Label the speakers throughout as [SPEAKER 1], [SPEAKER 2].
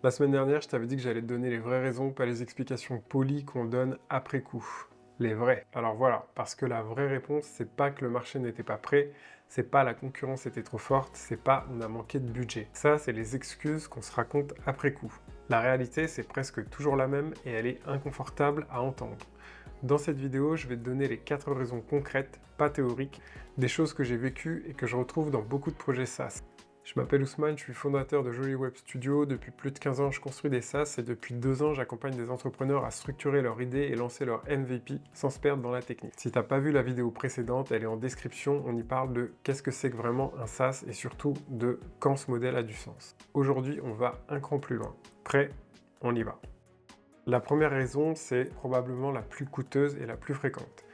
[SPEAKER 1] La semaine dernière, je t'avais dit que j'allais te donner les vraies raisons, pas les explications polies qu'on donne après coup. Les vraies. Alors voilà, parce que la vraie réponse, c'est pas que le marché n'était pas prêt, c'est pas la concurrence était trop forte, c'est pas on a manqué de budget. Ça, c'est les excuses qu'on se raconte après coup. La réalité, c'est presque toujours la même et elle est inconfortable à entendre. Dans cette vidéo, je vais te donner les 4 raisons concrètes, pas théoriques, des choses que j'ai vécues et que je retrouve dans beaucoup de projets SaaS. Je m'appelle Ousmane, je suis fondateur de Joli Web Studio. Depuis plus de 15 ans, je construis des SaaS et depuis 2 ans, j'accompagne des entrepreneurs à structurer leur idée et lancer leur MVP sans se perdre dans la technique. Si t'as pas vu la vidéo précédente, elle est en description. On y parle de qu'est-ce que c'est que vraiment un SaaS et surtout de quand ce modèle a du sens. Aujourd'hui, on va un cran plus loin. Prêt? On y va. La première raison, c'est probablement la plus coûteuse et la plus fréquente.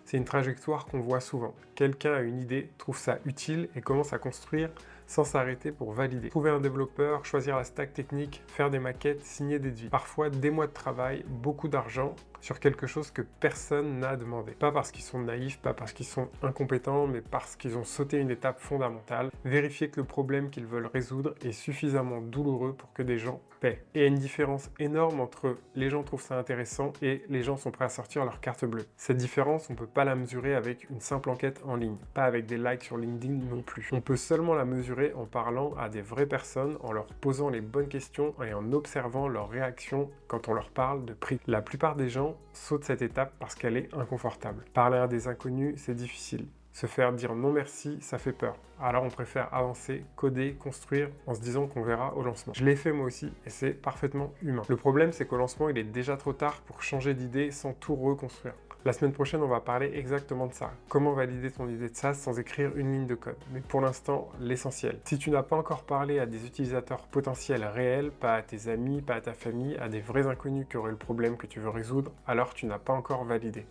[SPEAKER 1] C'est une trajectoire qu'on voit souvent. Quelqu'un a une idée, trouve ça utile et commence à construire sans s'arrêter pour valider. Trouver un développeur, choisir la stack technique, faire des maquettes, signer des devis. Parfois des mois de travail, beaucoup d'argent sur quelque chose que personne n'a demandé. Pas parce qu'ils sont naïfs, pas parce qu'ils sont incompétents, mais parce qu'ils ont sauté une étape fondamentale. Vérifier que le problème qu'ils veulent résoudre est suffisamment douloureux pour que des gens paient. Et il y a une différence énorme entre les gens trouvent ça intéressant et les gens sont prêts à sortir leur carte bleue. Cette différence, on ne peut pas la mesurer avec une simple enquête en ligne, pas avec des likes sur LinkedIn non plus. On peut seulement la mesurer en parlant à des vraies personnes, en leur posant les bonnes questions et en observant leurs réactions quand on leur parle de prix. La plupart des gens sautent cette étape parce qu'elle est inconfortable. Parler à des inconnus, c'est difficile. Se faire dire non merci, ça fait peur. Alors on préfère avancer, coder, construire en se disant qu'on verra au lancement. Je l'ai fait moi aussi et c'est parfaitement humain. Le problème c'est qu'au lancement il est déjà trop tard pour changer d'idée sans tout reconstruire. La semaine prochaine on va parler exactement de ça. Comment valider ton idée de SaaS sans écrire une ligne de code. Mais pour l'instant, l'essentiel. Si tu n'as pas encore parlé à des utilisateurs potentiels réels, pas à tes amis, pas à ta famille, à des vrais inconnus qui auraient le problème que tu veux résoudre, alors tu n'as pas encore validé.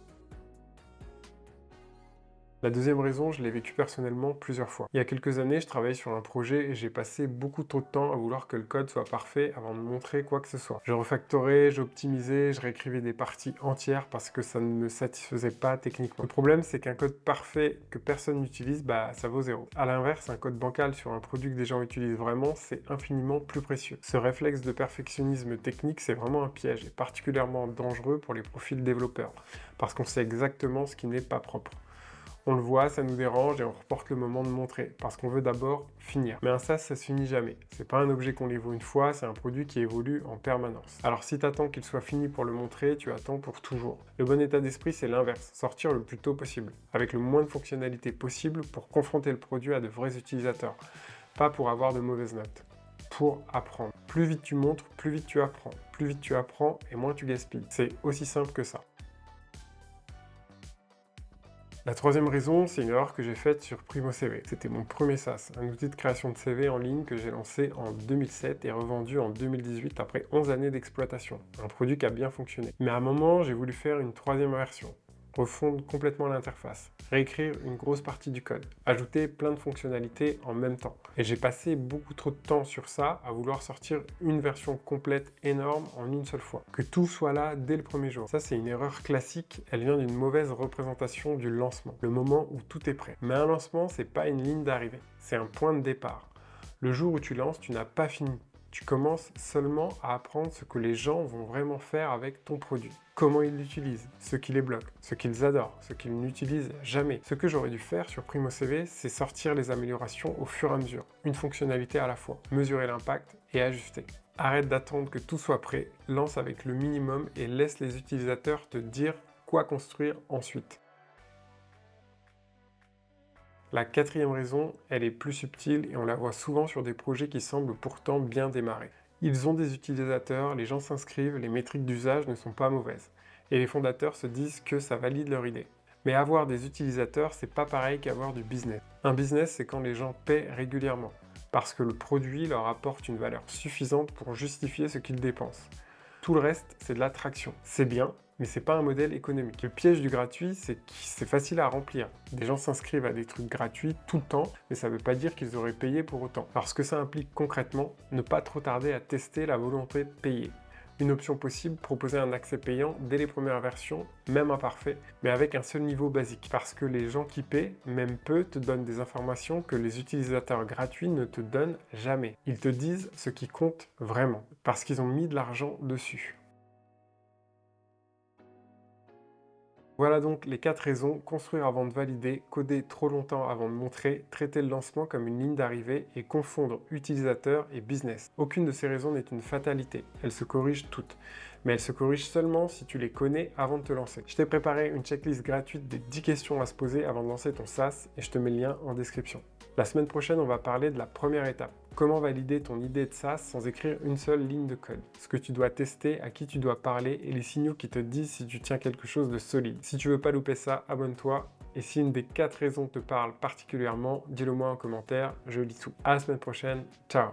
[SPEAKER 1] La deuxième raison, je l'ai vécu personnellement plusieurs fois. Il y a quelques années, je travaillais sur un projet et j'ai passé beaucoup trop de temps à vouloir que le code soit parfait avant de montrer quoi que ce soit. Je refactorais, j'optimisais, je réécrivais des parties entières parce que ça ne me satisfaisait pas techniquement. Le problème, c'est qu'un code parfait que personne n'utilise, ça vaut zéro. À l'inverse, un code bancal sur un produit que des gens utilisent vraiment, c'est infiniment plus précieux. Ce réflexe de perfectionnisme technique, c'est vraiment un piège et particulièrement dangereux pour les profils développeurs parce qu'on sait exactement ce qui n'est pas propre. On le voit, ça nous dérange et on reporte le moment de montrer, parce qu'on veut d'abord finir. Mais un SaaS, ça se finit jamais. C'est pas un objet qu'on livre une fois, c'est un produit qui évolue en permanence. Alors si tu attends qu'il soit fini pour le montrer, tu attends pour toujours. Le bon état d'esprit, c'est l'inverse, sortir le plus tôt possible, avec le moins de fonctionnalités possible pour confronter le produit à de vrais utilisateurs, pas pour avoir de mauvaises notes. Pour apprendre. Plus vite tu montres, plus vite tu apprends. Plus vite tu apprends et moins tu gaspilles. C'est aussi simple que ça. La troisième raison, c'est une erreur que j'ai faite sur Primo CV. C'était mon premier SaaS, un outil de création de CV en ligne que j'ai lancé en 2007 et revendu en 2018 après 11 années d'exploitation. Un produit qui a bien fonctionné. Mais à un moment, j'ai voulu faire une troisième version. Refondre complètement l'interface, réécrire une grosse partie du code, ajouter plein de fonctionnalités en même temps. Et j'ai passé beaucoup trop de temps sur ça à vouloir sortir une version complète énorme en une seule fois. Que tout soit là dès le premier jour. Ça, c'est une erreur classique, elle vient d'une mauvaise représentation du lancement, le moment où tout est prêt. Mais un lancement, c'est pas une ligne d'arrivée, c'est un point de départ. Le jour où tu lances, tu n'as pas fini. Tu commences seulement à apprendre ce que les gens vont vraiment faire avec ton produit. Comment ils l'utilisent, ce qui les bloque, ce qu'ils adorent, ce qu'ils n'utilisent jamais. Ce que j'aurais dû faire sur Primo CV, c'est sortir les améliorations au fur et à mesure, une fonctionnalité à la fois, mesurer l'impact et ajuster. Arrête d'attendre que tout soit prêt, lance avec le minimum et laisse les utilisateurs te dire quoi construire ensuite. La quatrième raison, elle est plus subtile et on la voit souvent sur des projets qui semblent pourtant bien démarrer. Ils ont des utilisateurs, les gens s'inscrivent, les métriques d'usage ne sont pas mauvaises. Et les fondateurs se disent que ça valide leur idée. Mais avoir des utilisateurs, c'est pas pareil qu'avoir du business. Un business, c'est quand les gens paient régulièrement, parce que le produit leur apporte une valeur suffisante pour justifier ce qu'ils dépensent. Tout le reste, c'est de l'attraction. C'est bien, mais c'est pas un modèle économique. Le piège du gratuit, c'est que c'est facile à remplir. Des gens s'inscrivent à des trucs gratuits tout le temps, mais ça veut pas dire qu'ils auraient payé pour autant. Alors ce que ça implique concrètement, ne pas trop tarder à tester la volonté de payer. Une option possible, proposer un accès payant dès les premières versions, même imparfait, mais avec un seul niveau basique. Parce que les gens qui paient, même peu, te donnent des informations que les utilisateurs gratuits ne te donnent jamais. Ils te disent ce qui compte vraiment, parce qu'ils ont mis de l'argent dessus. Voilà donc les 4 raisons: construire avant de valider, coder trop longtemps avant de montrer, traiter le lancement comme une ligne d'arrivée et confondre utilisateur et business. Aucune de ces raisons n'est une fatalité, elles se corrigent toutes. Mais elles se corrigent seulement si tu les connais avant de te lancer. Je t'ai préparé une checklist gratuite des 10 questions à se poser avant de lancer ton SaaS et je te mets le lien en description. La semaine prochaine, on va parler de la première étape. Comment valider ton idée de SaaS sans écrire une seule ligne de code? Ce que tu dois tester, à qui tu dois parler et les signaux qui te disent si tu tiens quelque chose de solide. Si tu veux pas louper ça, abonne-toi. Et si une des 4 raisons te parle particulièrement, dis-le moi en commentaire, je lis tout. À la semaine prochaine, ciao!